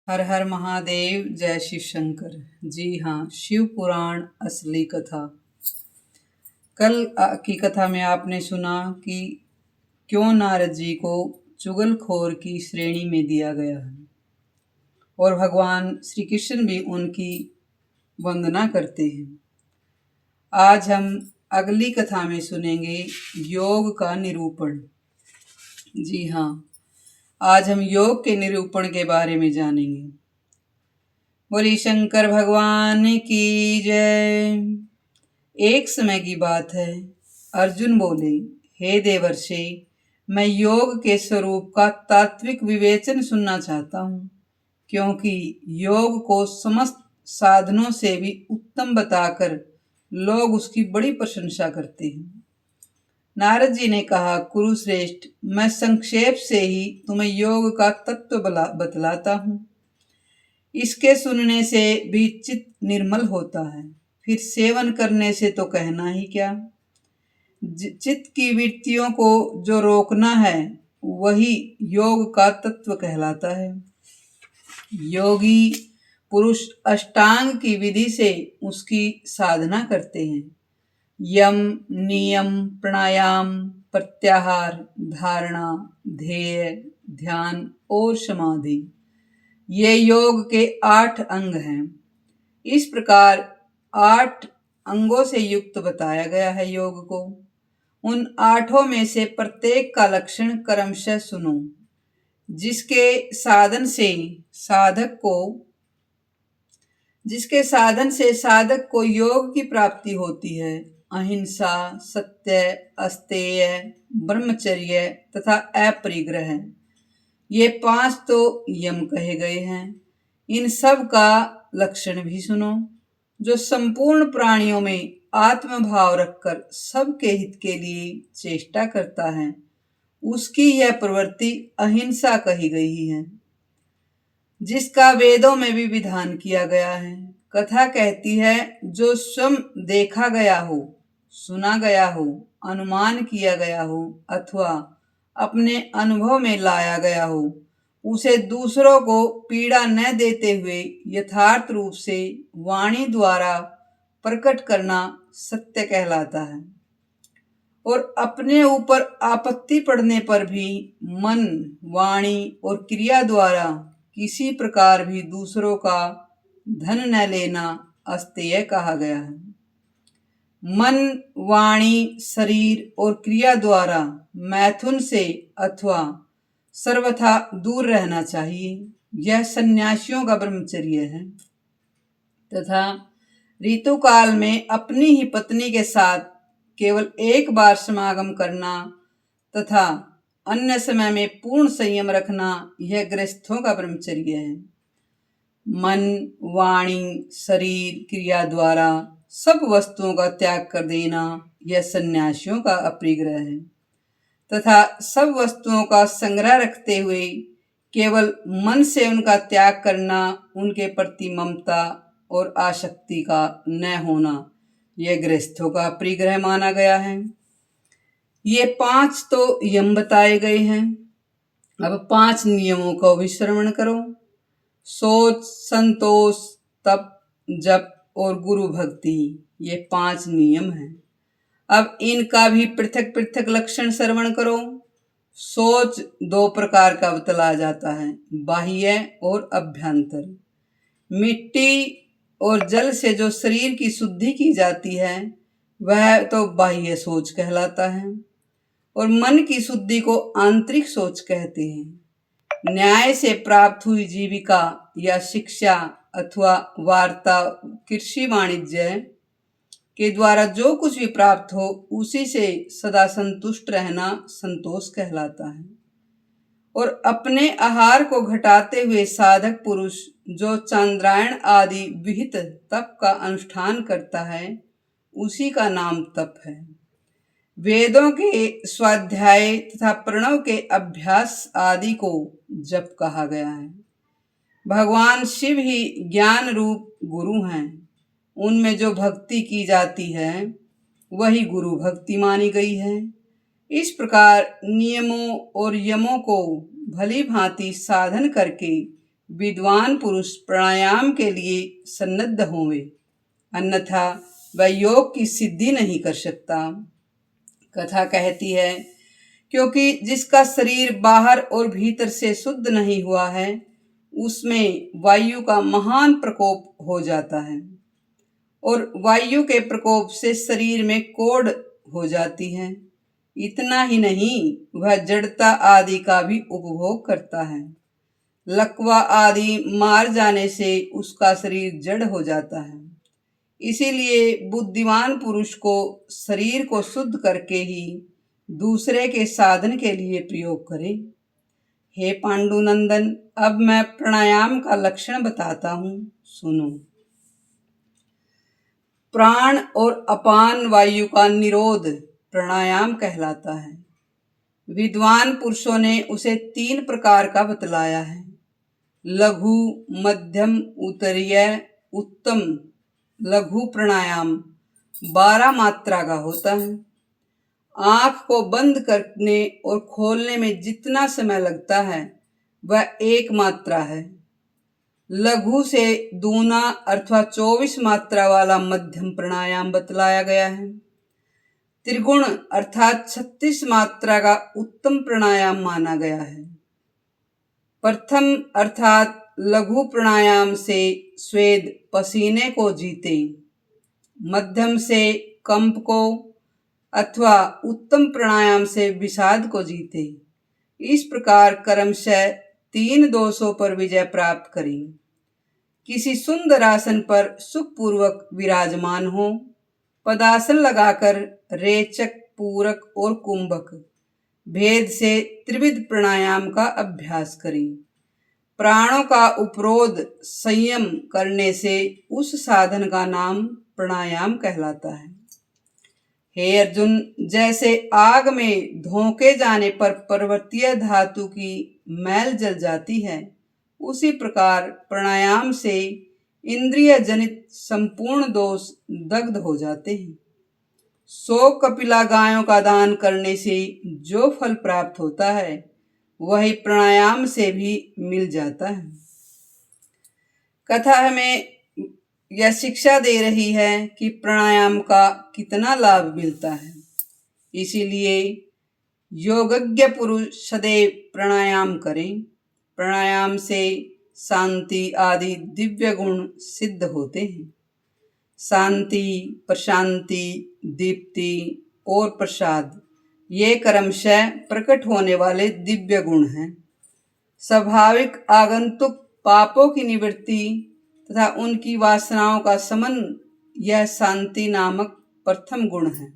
हर हर महादेव, जय शिव शंकर। जी हाँ, शिव पुराण असली कथा। कल की कथा में आपने सुना कि क्यों नारद जी को चुगलखोर की श्रेणी में दिया गया है और भगवान श्री कृष्ण भी उनकी वंदना करते हैं। आज हम अगली कथा में सुनेंगे योग का निरूपण। जी हाँ, आज हम योग के निरूपण के बारे में जानेंगे। बोली शंकर भगवान की जय। एक समय की बात है, अर्जुन बोले, हे देवर्षि, मैं योग के स्वरूप का तात्विक विवेचन सुनना चाहता हूँ, क्योंकि योग को समस्त साधनों से भी उत्तम बताकर लोग उसकी बड़ी प्रशंसा करते हैं। नारद जी ने कहा, कुरुश्रेष्ठ, मैं संक्षेप से ही तुम्हें योग का तत्व बतलाता हूँ। इसके सुनने से भी चित्त निर्मल होता है, फिर सेवन करने से तो कहना ही क्या। चित्त की वृत्तियों को जो रोकना है वही योग का तत्व कहलाता है। योगी पुरुष अष्टांग की विधि से उसकी साधना करते हैं। यम, नियम, प्राणायाम, प्रत्याहार, धारणा, ध्येय, ध्यान और समाधि, ये योग के 8 अंग हैं। इस प्रकार 8 अंगों से युक्त बताया गया है योग को। उन 8 में से प्रत्येक का लक्षण क्रमशः सुनो। जिसके साधन से साधक को योग की प्राप्ति होती है। अहिंसा, सत्य, अस्तेय, ब्रह्मचर्य तथा अपरिग्रह, ये 5 तो यम कहे गए हैं। इन सब का लक्षण भी सुनो। जो संपूर्ण प्राणियों में आत्मभाव रखकर सबके हित के लिए चेष्टा करता है, उसकी यह प्रवृत्ति अहिंसा कही गई है, जिसका वेदों में भी विधान किया गया है। कथा कहती है, जो स्वयं देखा गया हो, सुना गया हो, अनुमान किया गया हो अथवा अपने अनुभव में लाया गया हो, उसे दूसरों को पीड़ा न देते हुए यथार्थ रूप से वाणी द्वारा प्रकट करना सत्य कहलाता है। और अपने ऊपर आपत्ति पड़ने पर भी मन, वाणी और क्रिया द्वारा किसी प्रकार भी दूसरों का धन न लेना अस्तेय कहा गया है। मन, वाणी, शरीर और क्रिया द्वारा मैथुन से अथवा सर्वथा दूर रहना चाहिए। यह सन्यासियों का ब्रह्मचर्य है। तथा ऋतुकाल में अपनी ही पत्नी के साथ केवल एक बार समागम करना तथा अन्य समय में पूर्ण संयम रखना, यह गृहस्थों का ब्रह्मचर्य है। मन, वाणी, शरीर, क्रिया द्वारा सब वस्तुओं का त्याग कर देना, यह सन्यासियों का अपरिग्रह है। तथा सब वस्तुओं का संग्रह रखते हुए केवल मन से उनका त्याग करना, उनके प्रति ममता और आसक्ति का न होना, यह गृहस्थों का अपरिग्रह माना गया है। ये 5 तो यम बताए गए हैं। अब 5 नियमों का भी श्रवण करो। सोच, संतोष, तप, जप और गुरु भक्ति, ये 5 नियम हैं। अब इनका भी पृथक पृथक लक्षण श्रवण करो। सोच 2 प्रकार का बतलाया जाता है, बाह्य और अभ्यंतर। मिट्टी और जल से जो शरीर की शुद्धि की जाती है, वह तो बाह्य सोच कहलाता है। और मन की शुद्धि को आंतरिक सोच कहते हैं। न्याय से प्राप्त हुई जीविका या शिक्षा अथवा वार्ता, कृषि, वाणिज्य के द्वारा जो कुछ भी प्राप्त हो, उसी से सदा संतुष्ट रहना संतोष कहलाता है। और अपने आहार को घटाते हुए साधक पुरुष जो चांद्रायण आदि विहित तप का अनुष्ठान करता है, उसी का नाम तप है। वेदों के स्वाध्याय तथा प्रणव के अभ्यास आदि को जप कहा गया है। भगवान शिव ही ज्ञान रूप गुरु हैं। उनमें जो भक्ति की जाती है वही गुरु भक्ति मानी गई है। इस प्रकार नियमों और यमों को भली भांति साधन करके विद्वान पुरुष प्राणायाम के लिए सन्नद्ध होवे, अन्यथा वह योग की सिद्धि नहीं कर सकता। कथा कहती है, क्योंकि जिसका शरीर बाहर और भीतर से शुद्ध नहीं हुआ है, उसमें वायु का महान प्रकोप हो जाता है और वायु के प्रकोप से शरीर में कोढ़ हो जाती है। इतना ही नहीं, वह जड़ता आदि का भी उपभोग करता है। लकवा आदि मार जाने से उसका शरीर जड़ हो जाता है। इसीलिए बुद्धिमान पुरुष को शरीर को शुद्ध करके ही दूसरे के साधन के लिए प्रयोग करे। हे पांडुनंदन, अब मैं प्राणायाम का लक्षण बताता हूँ, सुनो। प्राण और अपान वायु का निरोध प्राणायाम कहलाता है। विद्वान पुरुषों ने उसे 3 प्रकार का बतलाया है। लघु, मध्यम, उत्तरीय, उत्तम। लघु प्राणायाम 12 मात्रा का होता है। आंख को बंद करने और खोलने में जितना समय लगता है वह 1 मात्रा है। लघु से दूना अथवा 24 मात्रा वाला मध्यम प्राणायाम बतलाया गया है। त्रिगुण अर्थात 36 मात्रा का उत्तम प्राणायाम माना गया है। प्रथम अर्थात लघु प्राणायाम से स्वेद पसीने को जीते, मध्यम से कंप को अथवा उत्तम प्राणायाम से विषाद को जीते। इस प्रकार क्रमशः 3 दोषों पर विजय प्राप्त करें। किसी सुंदर आसन पर सुखपूर्वक विराजमान हो, पदासन लगाकर रेचक, पूरक और कुंभक भेद से त्रिविध प्राणायाम का अभ्यास करें। प्राणों का उपरोध संयम करने से उस साधन का नाम प्राणायाम कहलाता है। हे अर्जुन, जैसे आग में धोखे जाने पर पर्वतीय धातु की मैल जल जाती है, उसी प्रकार प्राणायाम से इंद्रिय जनित संपूर्ण दोष दग्ध हो जाते हैं। 100 कपिला गायों का दान करने से जो फल प्राप्त होता है, वही प्राणायाम से भी मिल जाता है। कथा हमें यह शिक्षा दे रही है कि प्राणायाम का कितना लाभ मिलता है। इसीलिए योगज्ञ पुरुष सदैव प्राणायाम करें। प्राणायाम से शांति आदि दिव्य गुण सिद्ध होते हैं। शांति, प्रशांति, दीप्ति और प्रसाद ये क्रमशः प्रकट होने वाले दिव्य गुण हैं। स्वाभाविक आगंतुक पापों की निवृत्ति तथा उनकी वासनाओं का शमन यह शांति नामक प्रथम गुण है।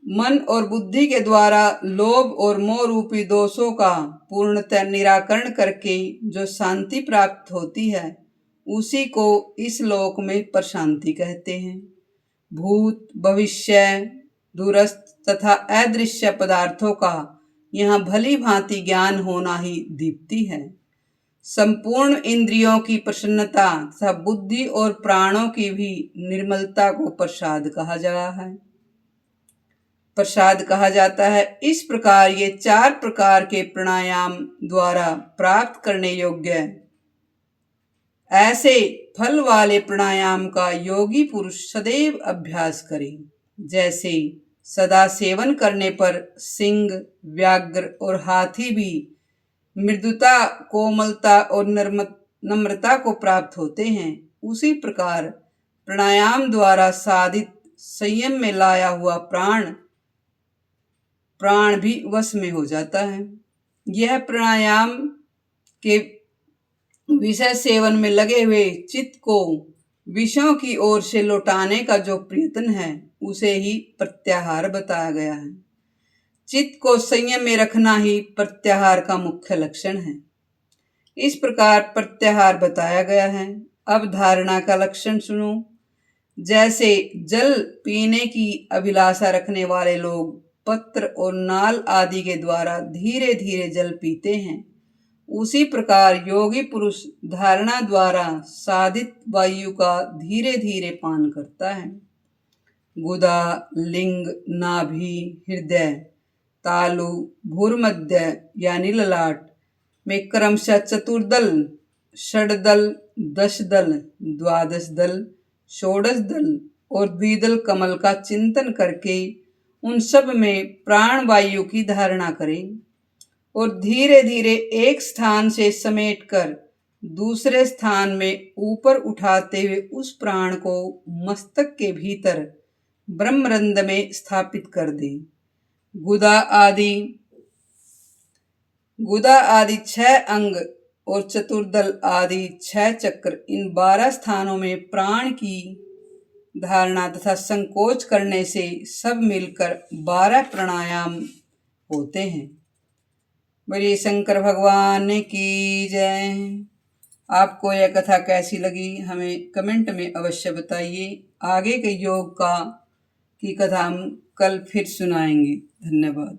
मन और बुद्धि के द्वारा लोभ और मोह रूपी दोषों का पूर्णतः निराकरण करके जो शांति प्राप्त होती है, उसी को इस लोक में प्रशांति कहते हैं। भूत, भविष्य, दूरस्थ तथा अदृश्य पदार्थों का यहाँ भली भांति ज्ञान होना ही दीप्ति है। संपूर्ण इंद्रियों की प्रसन्नता तथा बुद्धि और प्राणों की भी निर्मलता को प्रसाद कहा जाता है। इस प्रकार ये 4 प्रकार के प्राणायाम द्वारा प्राप्त करने योग्य ऐसे फल वाले प्राणायाम का योगी पुरुष सदैव अभ्यास करे। जैसे सदा सेवन करने पर सिंह, व्याघ्र और हाथी भी मृदुता, कोमलता और नम्रता को प्राप्त होते हैं, उसी प्रकार प्राणायाम द्वारा साधित संयम में लाया हुआ प्राण भी वश में हो जाता है। यह प्राणायाम के विषय सेवन में लगे हुए चित्त को विषयों की ओर से लौटाने का जो प्रयत्न है, उसे ही प्रत्याहार बताया गया है। चित्त को संयम में रखना ही प्रत्याहार का मुख्य लक्षण है। इस प्रकार प्रत्याहार बताया गया है। अब धारणा का लक्षण सुनो। जैसे जल पीने की अभिलाषा रखने वाले लोग पत्र और नाल आदि के द्वारा धीरे धीरे जल पीते हैं, उसी प्रकार योगी पुरुष धारणा द्वारा साधित वायु का धीरे धीरे पान करता है। गुदा, लिंग, नाभि, हृदय, तालु, भूमध्य यानी ललाट, में क्रमशः चतुर्दल, षडदल, 10 दल, 12 दल, 16 दल और द्विदल कमल का चिंतन करके उन सब में प्राण वायु की धारणा करें और धीरे धीरे एक स्थान से समेटकर दूसरे स्थान में ऊपर उठाते हुए उस प्राण को मस्तक के भीतर ब्रह्मरंध्र में स्थापित कर दे। गुदा आदि 6 अंग और चतुर्दल आदि 6 चक्र, इन 12 स्थानों में प्राण की धारणा तथा संकोच करने से सब मिलकर 12 प्राणायाम होते हैं। बोलिए शंकर भगवान की जय। आपको यह कथा कैसी लगी हमें कमेंट में अवश्य बताइए। आगे के योग की कथा हम कल फिर सुनाएंगे। धन्यवाद।